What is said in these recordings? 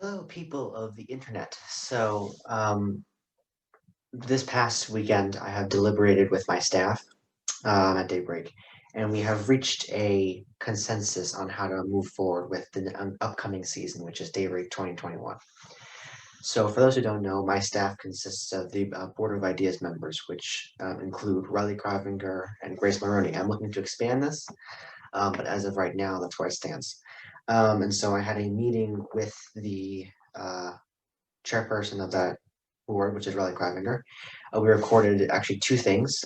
Hello, people of the internet. This past weekend, I have deliberated with my staff at Daybreak, and we have reached a consensus on how to move forward with the upcoming season, which is Daybreak 2021. So, for those who don't know, my staff consists of the Board of Ideas members, which include Riley Kravinger and Grace Maroney. I'm looking to expand this, but as of right now, that's where it stands. And so I had a meeting with the chairperson of that board, which is Riley Kravinger. We recorded actually two things,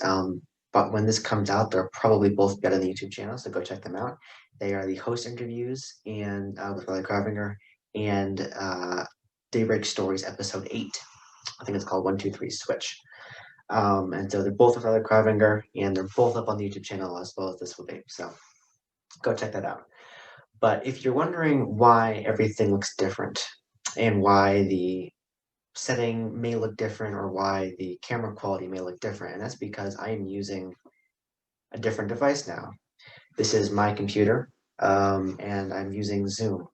but when this comes out, they'll probably both get on the YouTube channel, so go check them out. They are the host interviews and with Riley Kravinger and Daybreak Stories episode 8. I think it's called 1, 2, 3 Switch. And so they're both with Riley Kravinger, and they're both up on the YouTube channel as well as this will be. So go check that out. But if you're wondering why everything looks different and why the setting may look different or why the camera quality may look different, and that's because I am using a different device now. This is my computer, and I'm using Zoom.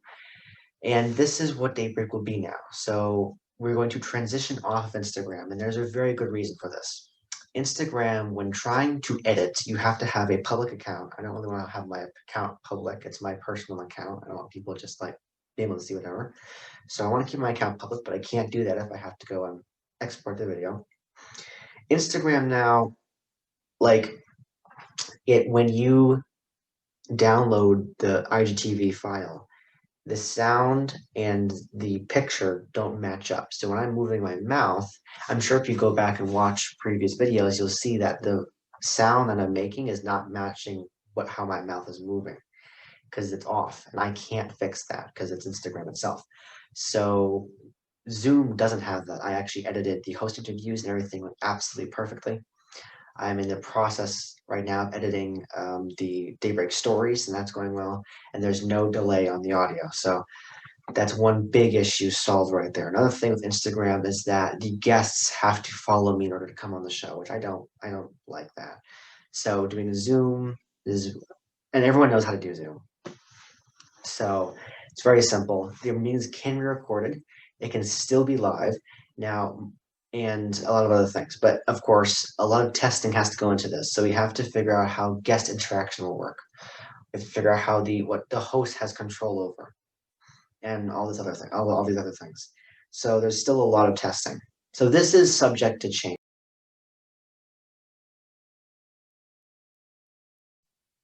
And this is what Daybreak will be now. So we're going to transition off of Instagram, and there's a very good reason for this. Instagram, when trying to edit, you have to have a public account. I don't really want to have my account public. It's my personal account. I don't want people just like being able to see whatever. So I want to keep my account public, but I can't do that if I have to go and export the video. Instagram now, like when you download the IGTV file, the sound and the picture don't match up. So when I'm moving my mouth, I'm sure if you go back and watch previous videos, you'll see that the sound that I'm making is not matching how my mouth is moving because it's off, and I can't fix that because it's Instagram itself. So Zoom doesn't have that. I actually edited the host interviews and everything went absolutely perfectly. I'm in the process right now of editing the Daybreak stories, and that's going well. And there's no delay on the audio. So that's one big issue solved right there. Another thing with Instagram is that the guests have to follow me in order to come on the show, which I don't like that. So doing Zoom is, and everyone knows how to do Zoom. So it's very simple. The meetings can be recorded. It can still be live now, and a lot of other things. But of course, a lot of testing has to go into this. So we have to figure out how guest interaction will work. We have to figure out how what the host has control over, and all this other thing, all these other things. So there's still a lot of testing. So this is subject to change.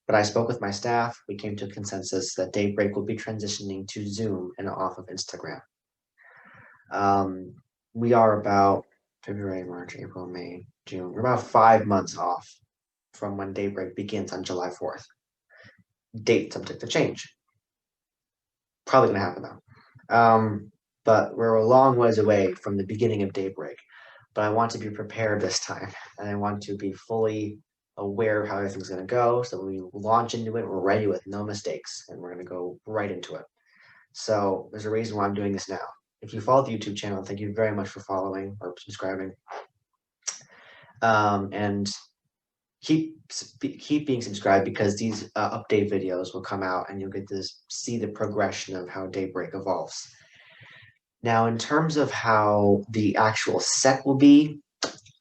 But I spoke with my staff. We came to a consensus that Daybreak will be transitioning to Zoom and off of Instagram. We are about February, March, April, May, June. We're about 5 months off from when Daybreak begins on July 4th. Date subject to change. Probably going to happen though. But we're a long ways away from the beginning of Daybreak. But I want to be prepared this time, and I want to be fully aware of how everything's going to go. So when we launch into it, we're ready with no mistakes, and we're going to go right into it. So there's a reason why I'm doing this now. If you follow the YouTube channel, thank you very much for following or subscribing. And keep being subscribed because these update videos will come out and you'll get to see the progression of how Daybreak evolves. Now, in terms of how the actual set will be,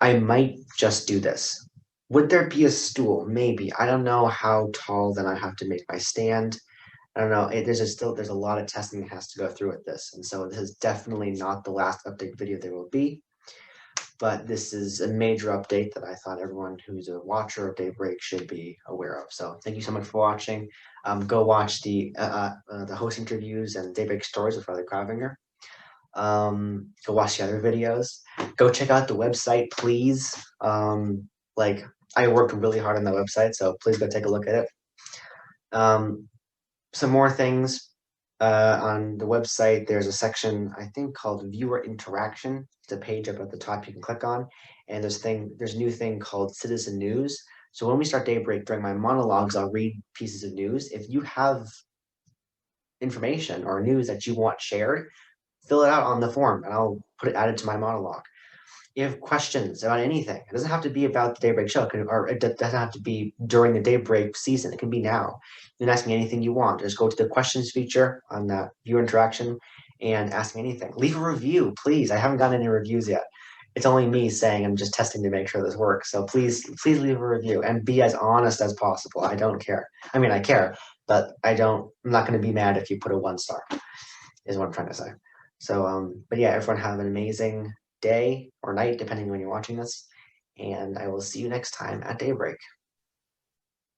I might just do this. Would there be a stool? Maybe. I don't know how tall then I have to make my stand. I don't know. There's a lot of testing that has to go through with this, and so this is definitely not the last update video there will be. But this is a major update that I thought everyone who's a watcher of Daybreak should be aware of. So thank you so much for watching. Go watch the host interviews and Daybreak stories with Riley Kravinger. Go watch the other videos. Go check out the website, please. Like I worked really hard on that website, so please go take a look at it. Some more things on the website. There's a section I think called Viewer Interaction. It's a page up at the top you can click on, and there's a new thing called Citizen News. So when we start Daybreak, during my monologues, I'll read pieces of news. If you have information or news that you want shared, fill it out on the form, and I'll put it added to my monologue. You have questions about anything. It doesn't have to be about the Daybreak show, or it doesn't have to be during the Daybreak season. It can be now. You can ask me anything you want. Just go to the questions feature on that viewer interaction, and ask me anything. Leave a review, please. I haven't gotten any reviews yet. It's only me saying I'm just testing to make sure this works. So please leave a review and be as honest as possible. I don't care. I mean, I care, but I'm not going to be mad if you put a 1 star, is what I'm trying to say. So, but yeah, everyone have an amazing day or night, depending on when you're watching this. And I will see you next time at Daybreak.